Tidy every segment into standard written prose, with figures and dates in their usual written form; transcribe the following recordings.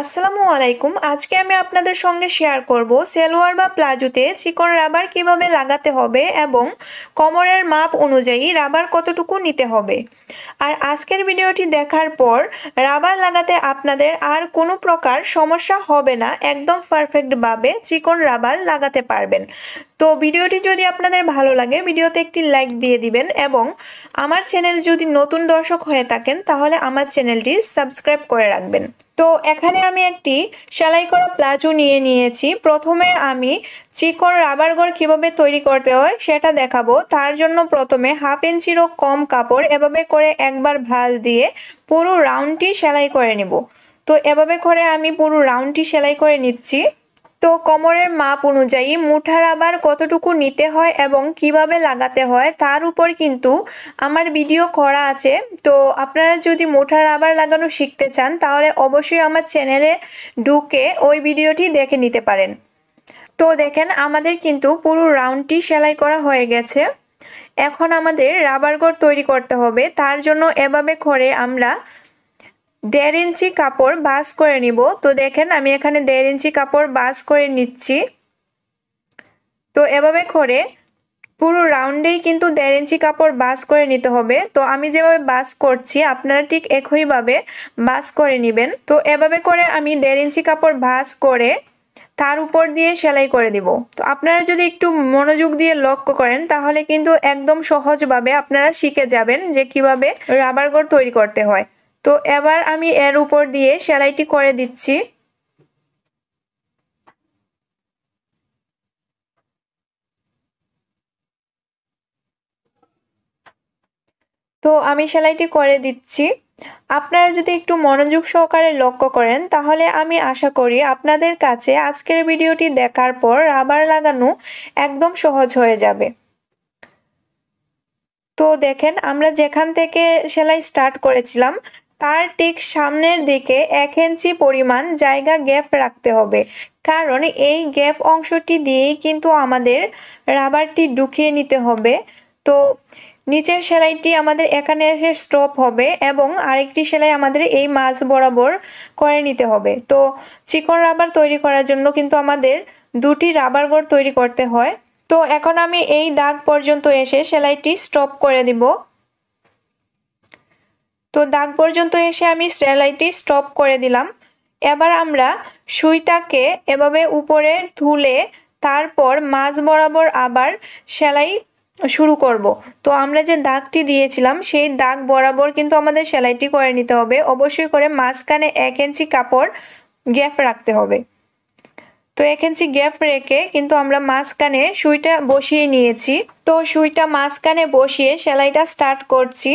আসসালামু আলাইকুম। আজকে আমি আপনাদের সঙ্গে শেয়ার করব সেলোয়ার বা প্লাজোতে চিকন রাবার কিভাবে লাগাতে হবে এবং কোমরের মাপ অনুযায়ী রাবার কতটুকু নিতে হবে। আর আজকের ভিডিওটি দেখার পর রাবার লাগাতে আপনাদের আর কোনো প্রকার সমস্যা হবে না, একদম পারফেক্টভাবে চিকন রাবার লাগাতে পারবেন। তো ভিডিওটি যদি আপনাদের ভালো লাগে ভিডিওতে একটি লাইক দিয়ে দিবেন এবং আমার চ্যানেল যদি নতুন দর্শক হয়ে থাকেন তাহলে আমার চ্যানেলটি সাবস্ক্রাইব করে রাখবেন। তো এখানে আমি একটি সেলাই করা প্লাজো নিয়েছি। প্রথমে আমি চিকন রাবার গড় কিভাবে তৈরি করতে হয় সেটা দেখাবো। তার জন্য প্রথমে 1/2 ইঞ্চিরও কম কাপড় এভাবে করে একবার ভাঁজ দিয়ে পুরো রাউন্ডটি সেলাই করে নেব। তো এভাবে করে আমি পুরো রাউন্ডটি সেলাই করে নিচ্ছি। তো কোমরের মাপ অনুযায়ী মুঠা রাবার কতটুকু নিতে হয় এবং কিভাবে লাগাতে হয় তার উপর কিন্তু আমার ভিডিও করা আছে। তো আপনারা যদি মুঠা রাবার লাগানো শিখতে চান তাহলে অবশ্যই আমার চ্যানেলে ঢুকে ওই ভিডিওটি দেখে নিতে পারেন। তো দেখেন আমাদের কিন্তু পুরো রাউন্ডটি সেলাই করা হয়ে গেছে। এখন আমাদের রাবার গড় তৈরি করতে হবে। তার জন্য এভাবে করে আমরা 1.5 ইঞ্চি কাপড় ভাঁজ করে নিব। তো দেখেন আমি এখানে 1.5 ইঞ্চি কাপড় ভাঁজ করে নিচ্ছি। তো এভাবে করে পুরো রাউন্ডেই কিন্তু 1.5 ইঞ্চি কাপড় ভাঁজ করে নিতে হবে। তো আমি যেভাবে ভাঁজ করছি আপনারা ঠিক একইভাবে ভাঁজ করে নেবেন। তো এভাবে করে আমি 1.5 ইঞ্চি কাপড় ভাঁজ করে তার উপর দিয়ে সেলাই করে দিব। তো আপনারা যদি একটু মনোযোগ দিয়ে লক্ষ্য করেন তাহলে কিন্তু একদম সহজভাবে আপনারা শিখে যাবেন যে কিভাবে রাবার গড় তৈরি করতে হয়। তো এবার আমি এর উপর দিয়ে সেলাইটি করে দিচ্ছি। তো আমি সেলাইটি করে দিচ্ছি। আপনারা যদি একটু মনোযোগ সহকারে লক্ষ্য করেন তাহলে আমি আশা করি আপনাদের কাছে আজকের ভিডিওটি দেখার পর রাবার লাগানো একদম সহজ হয়ে যাবে। তো দেখেন আমরা যেখান থেকে সেলাই স্টার্ট করেছিলাম তার ঠিক সামনের দিকে 1 ইঞ্চি পরিমাণ জায়গা গ্যাপ রাখতে হবে, কারণ এই গ্যাপ অংশটি দিয়েই কিন্তু আমাদের রাবারটি ঢুকিয়ে নিতে হবে। তো নিচের সেলাইটি আমাদের এখানে এসে স্টপ হবে এবং আরেকটি সেলাই আমাদের এই মাঝ বরাবর করে নিতে হবে। তো চিকন রাবার তৈরি করার জন্য কিন্তু আমাদের দুটি রাবার গড় তৈরি করতে হয়। তো এখন আমি এই দাগ পর্যন্ত এসে সেলাইটি স্টপ করে দিব। তো দাগ পর্যন্ত এসে আমি সেলাইটি স্টপ করে দিলাম। এবার আমরা সুইটাকে এভাবে উপরে তুলে তারপর মাঝ বরাবর আবার সেলাই শুরু করব। তো আমরা যে দাগটি দিয়েছিলাম সেই দাগ বরাবর কিন্তু আমাদের সেলাইটি করে নিতে হবে। অবশ্যই করে মাঝখানে 1 ইঞ্চি কাপড় গ্যাপ রাখতে হবে। তো 1 ইঞ্চি গ্যাপ রেখে কিন্তু আমরা মাঝখানে সুইটা বসিয়ে নিয়েছি। তো সুইটা মাঝখানে বসিয়ে সেলাইটা স্টার্ট করছি।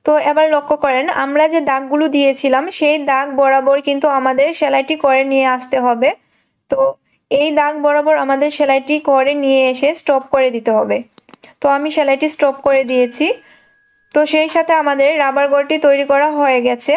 তো এবার লক্ষ্য করেন আমরা যে দাগগুলো দিয়েছিলাম সেই দাগ বরাবর কিন্তু আমাদের সেলাইটি করে নিয়ে আসতে হবে। তো এই দাগ বরাবর আমাদের সেলাইটি করে নিয়ে এসে স্টপ করে দিতে হবে। তো আমি সেলাইটি স্টপ করে দিয়েছি। তো সেই সাথে আমাদের রাবার গড়টি তৈরি করা হয়ে গেছে।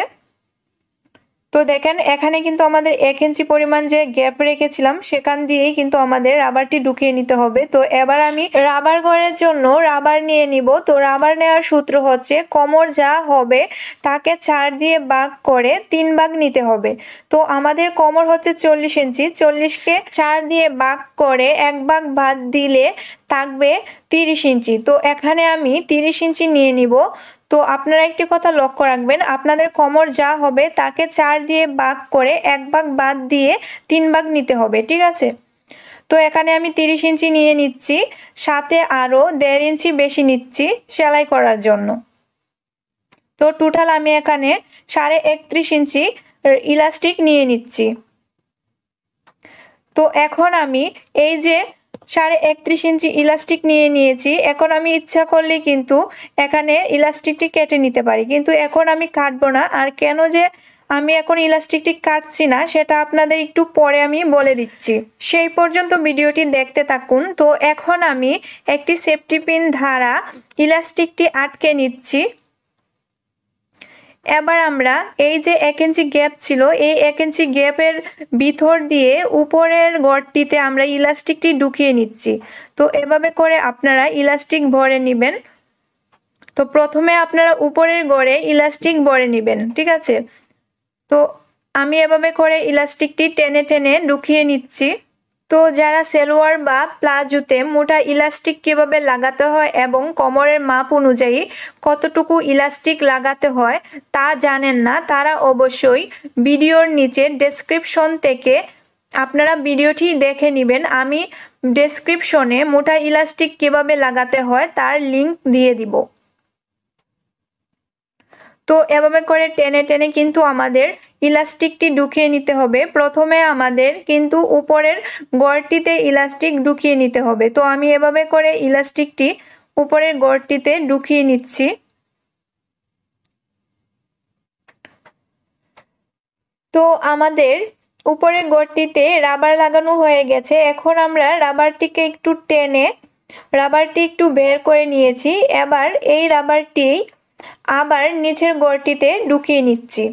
তো দেখেন এখানে কিন্তু আমাদের 1 ইঞ্চি পরিমাণ যে গ্যাপ রেখেছিলাম সেখান দিয়েই কিন্তু আমাদের রাবারটি ঢুকিয়ে নিতে হবে। তো এবার আমি রাবার গড়ের জন্য রাবার নিয়ে নিব। তো রাবার নেওয়ার সূত্র হচ্ছে কোমর যা হবে তাকে 4 দিয়ে ভাগ করে 3 ভাগ নিতে হবে। তো আমাদের কোমর হচ্ছে 40 ইঞ্চি, 40কে 4 দিয়ে ভাগ করে 1 ভাগ বাদ দিলে থাকবে 30 ইঞ্চি। তো এখানে আমি 30 ইঞ্চি নিয়ে নিব। তো আপনারা একটি কথা লক্ষ্য রাখবেন, আপনাদের কোমর যা হবে তাকে 4 দিয়ে ভাগ করে 1 ভাগ বাদ দিয়ে 3 ভাগ নিতে হবে, ঠিক আছে? তো এখানে আমি 30 ইঞ্চি নিয়ে নিচ্ছি, সাথে আরও 1.5 ইঞ্চি বেশি নিচ্ছি সেলাই করার জন্য। তো টোটাল আমি এখানে 31.5 ইঞ্চি ইলাস্টিক নিয়ে নিচ্ছি। তো এখন আমি এই যে 31.5 ইঞ্চি ইলাস্টিক নিয়ে নিয়েছি, এখন আমি ইচ্ছা করলে কিন্তু এখানে ইলাস্টিকটি কেটে নিতে পারি, কিন্তু এখন আমি কাটবো না। আর কেন যে আমি এখন ইলাস্টিকটি কাটছি না সেটা আপনাদের একটু পরে আমি বলে দিচ্ছি, সেই পর্যন্ত ভিডিওটি দেখতে থাকুন। তো এখন আমি একটি সেফটি পিন দ্বারা ইলাস্টিকটি আটকে নিচ্ছি। এবার আমরা এই যে 1 ইঞ্চি গ্যাপ ছিল এই 1 ইঞ্চি গ্যাপের ভিতর দিয়ে উপরের গড়টিতে আমরা ইলাস্টিকটি ঢুকিয়ে নিচ্ছি। তো এভাবে করে আপনারা ইলাস্টিক ভরে নেবেন। তো প্রথমে আপনারা উপরের গড়ে ইলাস্টিক ভরে নেবেন, ঠিক আছে? তো আমি এভাবে করে ইলাস্টিকটি টেনে টেনে ঢুকিয়ে নিচ্ছি। তো যারা সালোয়ার বা প্লাজোতে মোটা ইলাস্টিক কিভাবে লাগাতে হয় এবং কোমরের মাপ অনুযায়ী কতটুকু ইলাস্টিক লাগাতে হয় তা জানেন না, তারা অবশ্যই ভিডিওর নিচে ডেসক্রিপশন থেকে আপনারা ভিডিওটি দেখে নেবেন। আমি ডেসক্রিপশনে মোটা ইলাস্টিক কিভাবে লাগাতে হয় তার লিংক দিয়ে দিব। তো এভাবে করে টেনে টেনে কিন্তু আমাদের ইলাস্টিকটি ঢুকিয়ে নিতে হবে। প্রথমে আমাদের কিন্তু উপরের গড়টিতে ইলাস্টিক ঢুকিয়ে নিতে হবে। তো আমি এভাবে করে ইলাস্টিকটি উপরের গড়টিতে ঢুকিয়ে নিচ্ছি। তো আমাদের উপরের গড়টিতে রাবার লাগানো হয়ে গেছে। এখন আমরা রাবারটিকে একটু টেনে রাবারটি একটু বের করে নিয়েছি। এবার এই রাবারটি আবার নিচের গড়টিতে ঢুকিয়ে নিচ্ছি।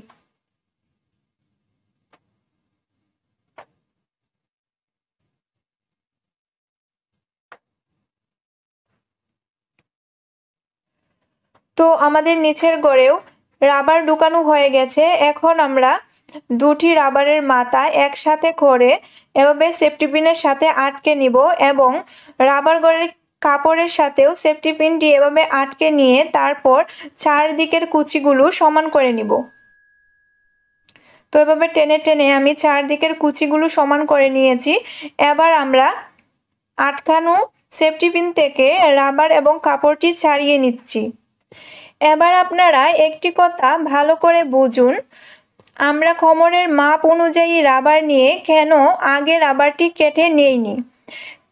তো আমাদের নিচের গড়েও রাবার ঢুকানো হয়ে গেছে। এখন আমরা দুটি রাবারের মাথা একসাথে করে এভাবে সেফটি পিনের সাথে আটকে নিব এবং রাবার গড়ের কাপড়ের সাথেও সেফটি পিনটি এভাবে আটকে নিয়ে তারপর চারদিকের কুচিগুলো সমান করে নিব। তো এভাবে টেনে টেনে আমি চারদিকের কুচিগুলো সমান করে নিয়েছি। এবার আমরা আটকানো সেফটি পিন থেকে রাবার এবং কাপড়টি ছাড়িয়ে নিচ্ছি। এবার আপনারা একটি কথা ভালো করে বুঝুন, আমরা কোমরের মাপ অনুযায়ী রাবার নিয়ে কেন আগে রাবারটি কেটে নেইনি।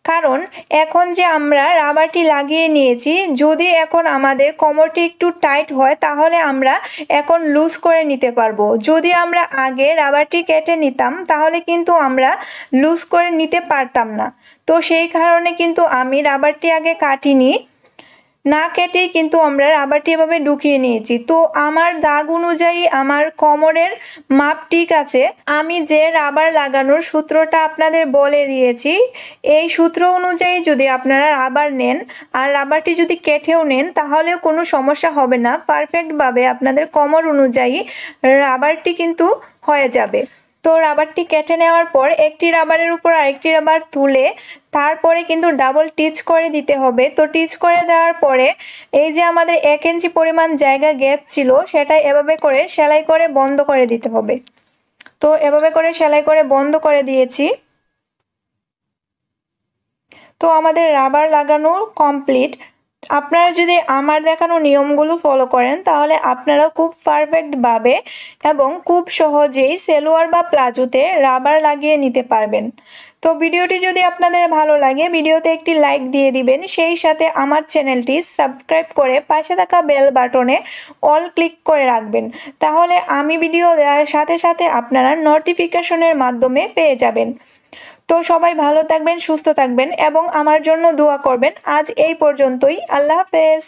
কারণ এখন যে আমরা রাবারটি লাগিয়ে নিয়েছি, যদি এখন আমাদের কোমরটি একটু টাইট হয় তাহলে আমরা এখন লুজ করে নিতে পারবো। যদি আমরা আগে রাবারটি কেটে নিতাম তাহলে কিন্তু আমরা লুজ করে নিতে পারতাম না। তো সেই কারণে কিন্তু আমি রাবারটি আগে কাটিনি, না কেটেই কিন্তু আমরা রাবারটি এভাবে ঢুকিয়ে নিয়েছি। তো আমার দাগ অনুযায়ী আমার কোমরের মাপ ঠিক আছে। আমি যে রাবার লাগানোর সূত্রটা আপনাদের বলে দিয়েছি, এই সূত্র অনুযায়ী যদি আপনারা রাবার নেন আর রাবারটি যদি কেটেও নেন তাহলেও কোনো সমস্যা হবে না। পারফেক্টভাবে আপনাদের কোমর অনুযায়ী রাবারটি কিন্তু হয়ে যাবে। তো রাবারটি কেটে নেওয়ার পর একটি রাবারের উপর আরেকটি রাবার তুলে তারপরে কিন্তু ডাবল টিচ করে দিতে হবে। তো টিচ করে দেওয়ার পরে এই যে আমাদের 1 ইঞ্চি পরিমাণ জায়গা গ্যাপ ছিল সেটা এভাবে করে সেলাই করে বন্ধ করে দিতে হবে। তো এভাবে করে সেলাই করে বন্ধ করে দিয়েছি। তো আমাদের রাবার লাগানো কমপ্লিট। আপনারা যদি আমার দেখানো নিয়মগুলো ফলো করেন তাহলে আপনারাও খুব পারফেক্টভাবে এবং খুব সহজেই সালোয়ার বা প্লাজোতে রাবার লাগিয়ে নিতে পারবেন। তো ভিডিওটি যদি আপনাদের ভালো লাগে ভিডিওতে একটি লাইক দিয়ে দিবেন, সেই সাথে আমার চ্যানেলটি সাবস্ক্রাইব করে পাশে থাকা বেল বাটনে অল ক্লিক করে রাখবেন। তাহলে আমি ভিডিও দেওয়ার সাথে সাথে আপনারা নোটিফিকেশনের মাধ্যমে পেয়ে যাবেন। তো সবাই ভালো থাকবেন, সুস্থ থাকবেন এবং আমার জন্য দোয়া করবেন। আজ এই পর্যন্তই। আল্লাহ হাফেজ।